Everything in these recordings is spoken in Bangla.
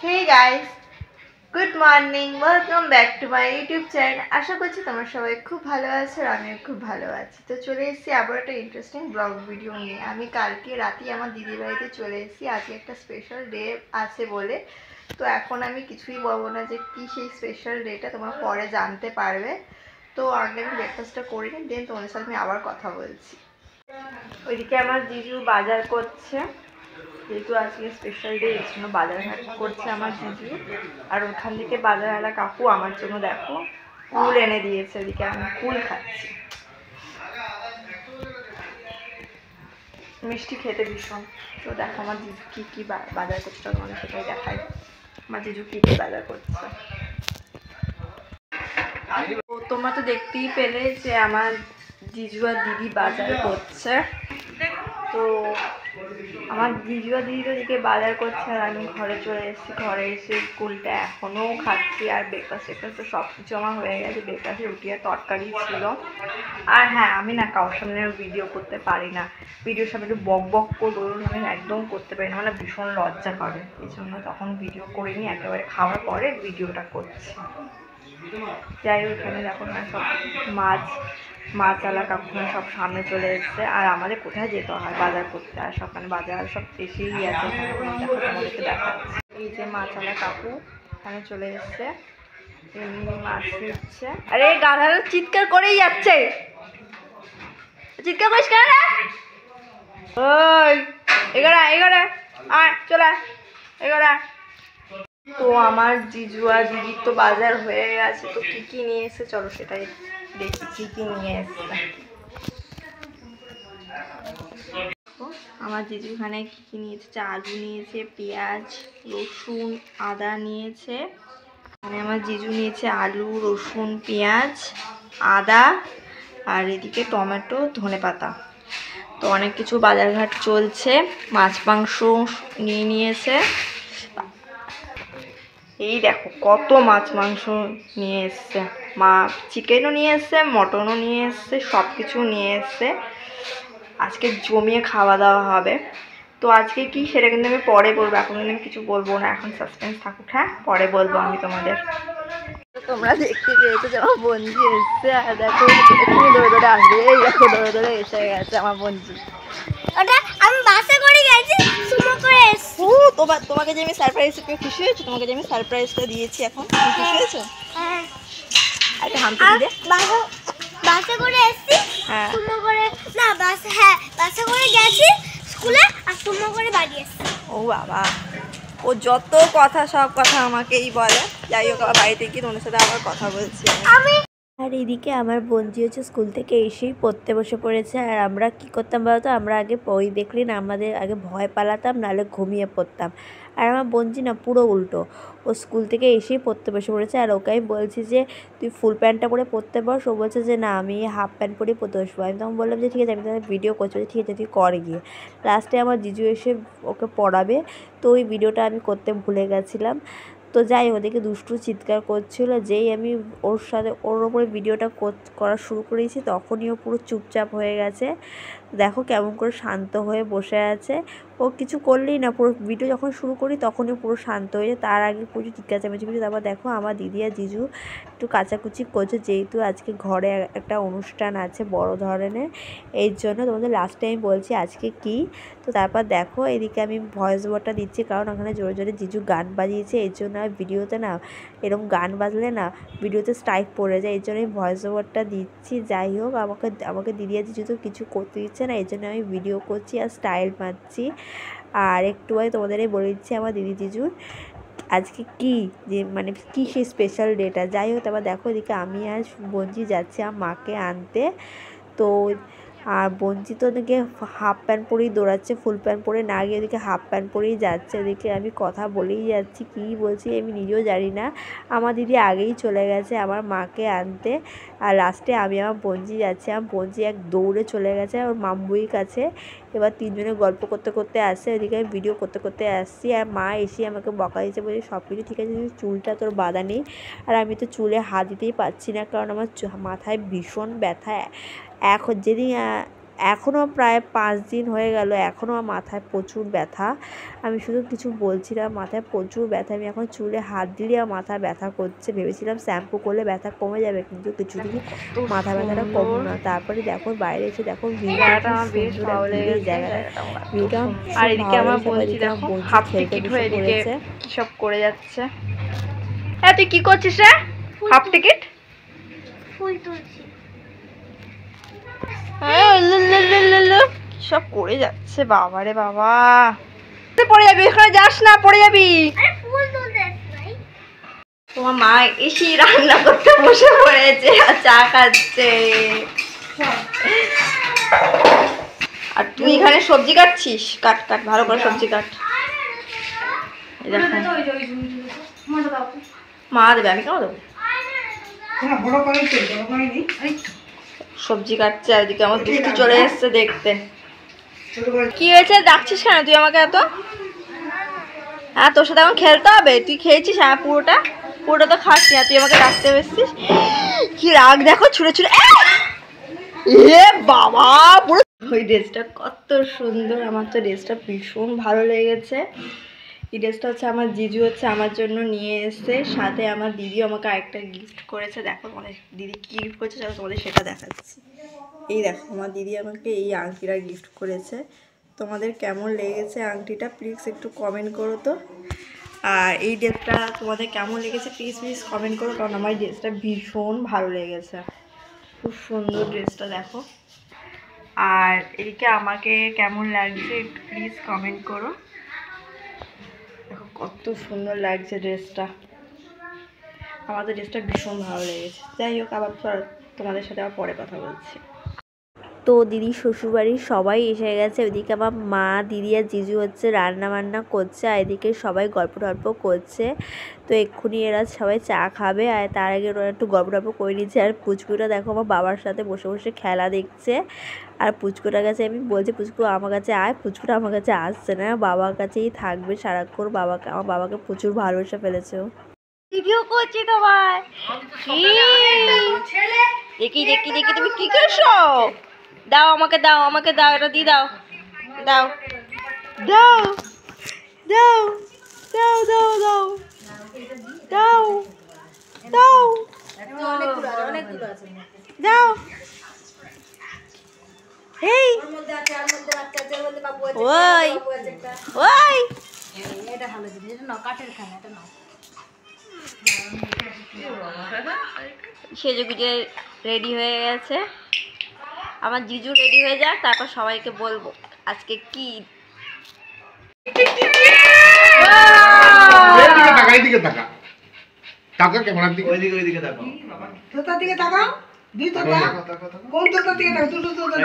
Hey guys, good morning. Welcome back to my YouTube channel. আশা করছি তোমরা সবাই খুব ভালো আছো আর আমিও খুব ভালো আছি। তো চলে এসেছি আবার একটা ইন্টারেস্টিং ব্লগ ভিডিও নিয়ে। আমি কালকে রাতেই আমার দিদির বাড়িতে চলে এসেছি। আজকে একটা স্পেশাল ডে আছে বলে। তো এখন আমি কিছুই বলবো না যে কি সেই স্পেশাল ডেটা তোমরা পরে জানতে পারবে। তো আগে আমি ব্রেকফাস্টটা করে নিই, দেন তোমাদের সাথে আমি আবার কথা বলছি। ওইদিকে আমার জিজু বাজার করছে, যেহেতু আজকে স্পেশাল ডে এর জন্য বাজার হাট করছে আমার জিজু। আর ওখান থেকে বাজারওয়ালা কাকু আমার জন্য দেখো কুল এনে দিয়েছে, ওদিকে আমি কুল খাচ্ছি। মিষ্টি খেতে ভীষণ। তো দেখো আমার জিজু কী কী বাজার করছে, তোমাদের সেটাই দেখায় আমার জিজু কী কী বাজার করছে। তোমরা তো দেখতেই পেলে যে আমার জিজু আর দিদি বাজার করছে। তো আমার জিজু আর দিদি ওদিকে বাজার করছে আর আমি ঘরে চলে এসেছি। ঘরে এসে কুলটা এখনও খাচ্ছি। আর ব্রেকফাস্ট তো সব কিছু আমার হয়ে গেছে। ব্রেকফাস্টে রুটি আর তরকারি ছিল। আর হ্যাঁ, আমি না কারোর সামনে ভিডিও করতে পারি না। ভিডিওর সামনে একটু বক বক করবো আমি একদম করতে পারি না, মানে ভীষণ লজ্জা করে। এই জন্য তখন ভিডিও করিনি, একেবারে খাওয়ার পরে ভিডিওটা করছি। যাই হোক, এখানে দেখো না সব মাছওয়ালা কাকুরা সব সামনে চলে এসছে। আর আমাদের কোথায় যেতে হয় বাজার করতে, আর সব মানে বাজার সব এসেই আছে। দেখো তোমাদেরকে দেখাচ্ছি, এই যে মাছওয়ালা কাকু এখানে চলে এসছে, এমনি মাছ দিচ্ছে। আরে গাধার চিৎকার করেই যাচ্ছে, চিৎকার করিস কেন রে? ওই এগারা আয় চলে এগারা। তো আমার জিজু আর দিদির তো বাজার হয়ে গেছে। তো কী কী নিয়ে এসে চলো সেটাই দেখি কী কী নিয়ে এসছে। আমার জিজু এখানে কী কী নিয়েছে, আলু নিয়েছে, পেঁয়াজ, রসুন, আদা নিয়েছে। এখানে আমার জিজু নিয়েছে আলু, রসুন, পেঁয়াজ, আদা, আর এদিকে টমেটো, ধনেপাতা। তো অনেক কিছু বাজারঘাট চলছে। মাছ মাংস নিয়ে নিয়েছে। এই দেখো কত মাছ মাংস নিয়ে এসছে। চিকেনও নিয়ে এসছে, মটনও নিয়ে এসছে, সব কিছু নিয়ে এসছে। আজকে জমিয়ে খাওয়া দাওয়া হবে। তো আজকে কি সেটা কিন্তু আমি পরে বলবো, এখন কিন্তু আমি কিছু বলবো না, এখন সাসপেন্স থাকুক। হ্যাঁ, পরে বলবো আমি তোমাদের। তোমরা দেখতে পেয়েছো যে আমার বঞ্জি এসছে। আর দেখো এক্ষুনি দৌড়ে দৌড়ে আসবে, এই দেখো দৌড়ে দৌড়ে এসে গেছে আমার বঞ্জি। আমি বাসে করে গেছি, সুমো করে এসেছি। তোমাকে যে আমি সারপ্রাইজ, খুশি হয়েছো? তোমাকে যে আমি সারপ্রাইজটা দিয়েছি, এখন খুশি হয়েছো? হ্যাঁ। একটা হামতি দে। বাসে করে এসেছি, হ্যাঁ সুমো করে না বাসে করে গেছি স্কুলে, আর সুমো করে বাড়ি এসেছি। ও বাবা, ও যত কথা সব কথা আমাকেই বলে। যাই হোক, আমার বাড়িতে গিয়ে তোমার সাথে আবার কথা বলছি আমি। আর এদিকে আমার বোনজি হচ্ছে স্কুল থেকে এসেই পড়তে বসে পড়েছে। আর আমরা কি করতাম বলতো, আমরা আগে বই দেখলে না আমাদের আগে ভয় পালাতাম, নাহলে ঘুমিয়ে পড়তাম। আর আমার বোনজি না পুরো উল্টো, ও স্কুল থেকে এসেই পড়তে বসে পড়েছে। আর ওকে আমি বলছি যে তুই ফুল প্যান্টটা পরে পড়তে বস, ও বলছে যে না আমি হাফ প্যান্ট পরেই পড়তে বসবো। আমি তখন বললাম যে ঠিক আছে, আমি তাহলে ভিডিও করছি। ঠিক আছে তুই কর গিয়ে। লাস্টে আমার জিজু এসে ওকে পড়াবে, তো ওই ভিডিওটা আমি করতে ভুলে গেছিলাম। তো যাই ওদেরকে দুষ্টু চিৎকার করছিল। যেই আমি ওর ওপরে ভিডিওটা করা শুরু করেছি, তখনই ও পুরো চুপচাপ হয়ে গেছে। দেখো কেমন করে শান্ত হয়ে বসে আছে। ও কিছু করলেই না, পুরো ভিডিও যখন শুরু করি তখনই পুরো শান্ত হয়ে যায়। তার আগে প্রচুর চিৎকার চামেচি করছি। তারপর দেখো আমার দিদি আর জিজু একটু কাচাকুচি করছে, যেহেতু আজকে ঘরে একটা অনুষ্ঠান আছে বড় ধরনের। এই জন্য তোমাদের লাস্ট টাইম বলছি আজকে কি। তো তারপর দেখো এদিকে আমি ভয়েস ওভারটা দিচ্ছি, কারণ ওখানে জোরে জোরে জিজু গান বাজিয়েছে। এই জন্য ভিডিওতে না এরকম গান বাজলে না ভিডিওতে স্ট্রাইক পড়ে যায়, এই জন্য আমি ভয়েস ওভারটা দিচ্ছি। যাই হোক, আমাকে দিদি আর জিজু তো কিছু করতে দিচ্ছে না, এই জন্য আমি ভিডিও করছি আর স্টাইল মারছি। আর একটু আগে তোমাদের বলে দিচ্ছি আমার দিদি জিজুর আজকে কি, যে মানে কী সেই স্পেশাল ডেটা। যাই হোক, তারপর দেখো এদিকে আমি আজ বঞ্জি যাচ্ছি আমার মাকে আনতে। তো আর বঞ্জি তো ওদিকে হাফ প্যান্ট পরেই দৌড়াচ্ছে, ফুল প্যান্ট পরে না গিয়ে ওদিকে হাফ প্যান্ট পরেই যাচ্ছে। ওদিকে আমি কথা বলেই যাচ্ছি, কী বলছি আমি নিজেও জানি না। আমার দিদি আগেই চলে গেছে আমার মাকে আনতে। আর লাস্টে আমি আমার বঞ্জি যাচ্ছি। আমার বঞ্জি এক দৌড়ে চলে গেছে ওর মাম্বুর কাছে। এবার তিনজনে গল্প করতে করতে আসছে, ওদিকে আমি ভিডিও করতে করতে আসছি। আর মা এসে আমাকে বকা দিচ্ছে, বলছে সব কিছু ঠিক আছে, চুলটা তোর বাঁধা নেই। আর আমি তো চুলে হাত দিতেই পারছি না, কারণ আমার মাথায় ভীষণ ব্যথা। যেদিন এখনও প্রায় 5 দিন হয়ে গেল, এখনও আমার মাথায় প্রচুর ব্যথা। আমি শুধু কিছু বলছি না, মাথায় প্রচুর ব্যথা। আমি এখন চুলে হাত দিলে আমার মাথা ব্যথা করছে। ভেবেছিলাম শ্যাম্পু করলে ব্যথা কমে যাবে, কিন্তু কিছুদিন মাথা ব্যথাটা কম না। তারপরে দেখো বাইরে এসে দেখো জায়গাটা আমার বেশ ভালো লেগেছে। আর এদিকে আমার বলছি দেখো হাফ টিকিট হয়ে এদিকে কি সব করে যাচ্ছে। হ্যাঁ তুই কি করছিস রে? হাফ টিকিট ফুল তুলছি। সব করে যাচ্ছে বাবারে বাবা। পড়ে যাবি, ওখানে যাস না, পড়ে যাবি। ফুল তুলতে নাই। তোমার মা এসে রান্না করতে বসে পড়েছে আর চা খাচ্ছে। আর তুই এখানে সবজি কাটছিস? কাট কাট, ভালো করে সবজি কাট। মা দেবে, আমি কেন দেবো? সবজি কাটছে আর এদিকে আমার দুষ্টু চলে এসছে দেখতে। কি হয়েছে, ডাকছিস কেন তুই আমাকে এত? হ্যাঁ তোর সাথে এখন খেলতে হবে। তুই খেয়েছিস? হ্যাঁ পুরোটা তো খাস না, তুই আমাকে ডাকতে এসেছিস। কি রাগ দেখো, ছুঁড়ে ছুঁড়ে। এ বাবা, পুরো ওই ড্রেসটা কত সুন্দর। আমার তো ড্রেসটা ভীষণ ভালো লেগেছে। এই ড্রেসটা হচ্ছে আমার জিজু হচ্ছে আমার জন্য নিয়ে এসেছে, সাথে আমার দিদি আমাকে আরেকটা গিফট করেছে। দেখো তোমাদের দিদি কি গিফট করেছে, চলো তোমাদের সেটা দেখাচ্ছি। এই দেখো আমার দিদি আমাকে এই আংটিটা গিফট করেছে। তোমাদের কেমন লেগেছে আংটিটা প্লিজ একটু কমেন্ট করো তো। আর এই ড্রেসটা তোমাদের কেমন লেগেছে প্লিজ কমেন্ট করো, কারণ আমার এই ড্রেসটা ভীষণ ভালো লেগেছে। খুব সুন্দর ড্রেসটা দেখো। আর এদিকে আমাকে কেমন লাগছে একটু প্লিজ কমেন্ট করো। দেখো কত সুন্দর লাগছে ড্রেসটা। আমার তো ড্রেসটা ভীষণ ভালো লেগেছে। যাই হোক, আবার তোমাদের সাথে আবার পরে কথা বলছি। তো দিদির শ্বশুরবাড়ির সবাই এসে গেছে। ওইদিকে আমার মা, দিদি আর জিজু হচ্ছে রান্না বান্না করছে, আর এদিকে সবাই গল্প টল্প করছে। তো এক্ষুনি এরা সবাই চা খাবে, আর তার আগে ওরা একটু গল্প টল্প করে নিচ্ছে। আর পুচকুটা দেখো আমার বাবার সাথে বসে বসে খেলা দেখছে। আর পুচকুটার কাছে আমি বলছি, পুচকু আমার কাছে আয়। পুচকুটা আমার কাছে আসছে না, বাবার কাছেই থাকবে সারাক্ষণ। আমার বাবাকে প্রচুর ভালোবেসে ফেলেছে। ভিডিও করছি তোমার। দেখি দেখি দেখি, তুমি কি করছো? দাও আমাকে, দাও আমাকে, দাও এটা দিয়ে দাও, দাও দাও দাও দাও দাও দাও দাও দাও দাও। এই ওই ওই সেজে গুজে রেডি হয়ে গেছে। আমার জিজু রেডি হয়ে যাক, তারপর সবাইকে বলবো আজকে কি।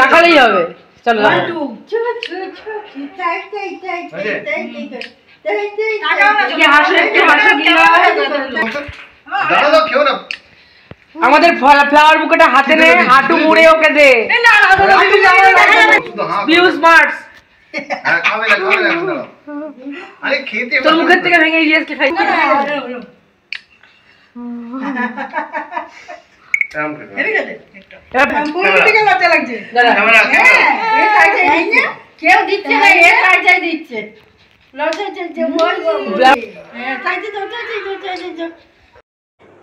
দেখালেই হবে। চলো আমাদের ফ্লাওয়ার বুকেটা হাতে নে, হাঁটু মুড়ে ওকে দে। তোর মুখের থেকে ভেঙে ইলিয়াসকে খাই। কেউ দিচ্ছে না, এ কাজে দিচ্ছে।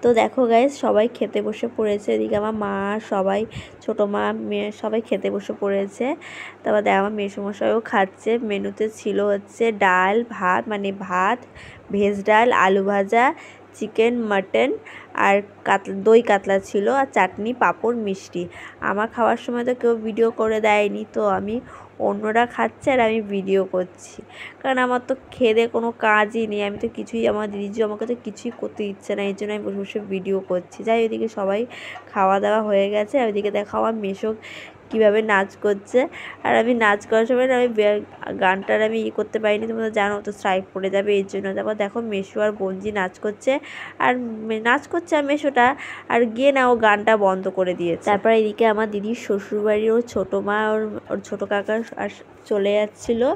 তো দেখো গাইস, সবাই খেতে বসে পড়েছে। এদিকে আমার মা, সবাই ছোটো মা, মেয়ে সবাই খেতে বসে পড়েছে। তারপর দেখ আমার মেসোমশাইও খাচ্ছে। মেনুতে ছিল হচ্ছে ডাল ভাত, মানে ভাত, ভেজ ডাল, আলু ভাজা, চিকেন, মাটন আর দই কাতলা ছিল, আর চাটনি, পাঁপড়, মিষ্টি। আমার খাওয়ার সময় তো কেউ ভিডিও করে দেয়নি, তো আমি অন্যরা খাচ্ছে আর আমি ভিডিও করছি, কারণ আমার তো খেয়ে কোনো কাজই নেই। আমি তো কিছুই, আমার দিদি আমাকে তো কিছুই করতে দিচ্ছে না, এই জন্য আমি বসে বসে ভিডিও করছি। যাই ওইদিকে সবাই খাওয়া দাওয়া হয়ে গেছে। আর ওইদিকে দেখো আমার মেসো কীভাবে নাচ করছে। আর আমি নাচ করার সময় আমি গানটার আমি করতে পারিনি, তোমরা জানো তো স্ট্রাইক পড়ে যাবে, এই জন্য। তারপর দেখো মেসো আর বঞ্জি নাচ করছে, আর নাচ করছে আর মেসোটা, আর গিয়ে না ও গানটা বন্ধ করে দিয়েছে। তারপর এদিকে আমার দিদির শ্বশুরবাড়ির ওর ছোটো মা, ওর ছোটো কাকা চলে যাচ্ছিলো।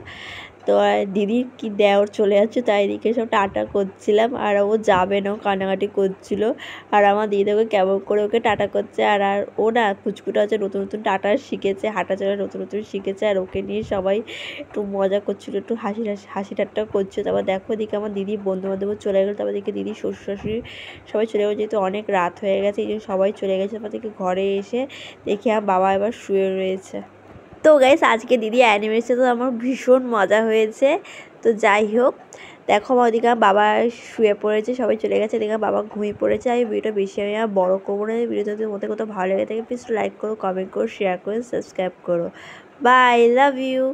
তো দিদির কি দেওর চলে যাচ্ছে, তাই এদিকে সব টাটা করছিলাম। আর ও যাবে না, কান্নাকাটি করছিল। আর আমার দিদি ওকে কেমন করে ওকে টাটা করছে। আর ও না কুচকুটা হচ্ছে নতুন নতুন টাটা শিখেছে, হাঁটা চলা নতুন নতুন শিখেছে। আর ওকে নিয়ে সবাই একটু মজা করছিল, একটু হাসি ঠাট্টা করছে। তারপর দেখো এদিকে আমার দিদি বন্ধু বান্ধব চলে গেলো। তারপর দিকে দিদি শ্বশুর শাশুড়ি সবাই চলে গেলো, যেহেতু অনেক রাত হয়ে গেছে এই জন্য সবাই চলে গেছে। তারপর থেকে ঘরে এসে দেখি আমার বাবা এবার শুয়ে রয়েছে। তো গাইস আজকে দিদি অ্যানিভার্সারি তো আমার ভীষণ মজা হয়েছে। তো যাই হোক দেখো আমার ওদিকে বাবা শুয়ে পড়েছে, সবাই চলে গেছে, এদিকে বাবা ঘুমিয়ে পড়েছে। আমি ভিডিওটা বেশি আমি আর বড় করবো না। ভিডিওটা যদি মধ্যে কোথাও ভালো লেগে থাকে প্লিজ লাইক করো, কমেন্ট করো, শেয়ার করো, সাবস্ক্রাইব করো। Bye, love you.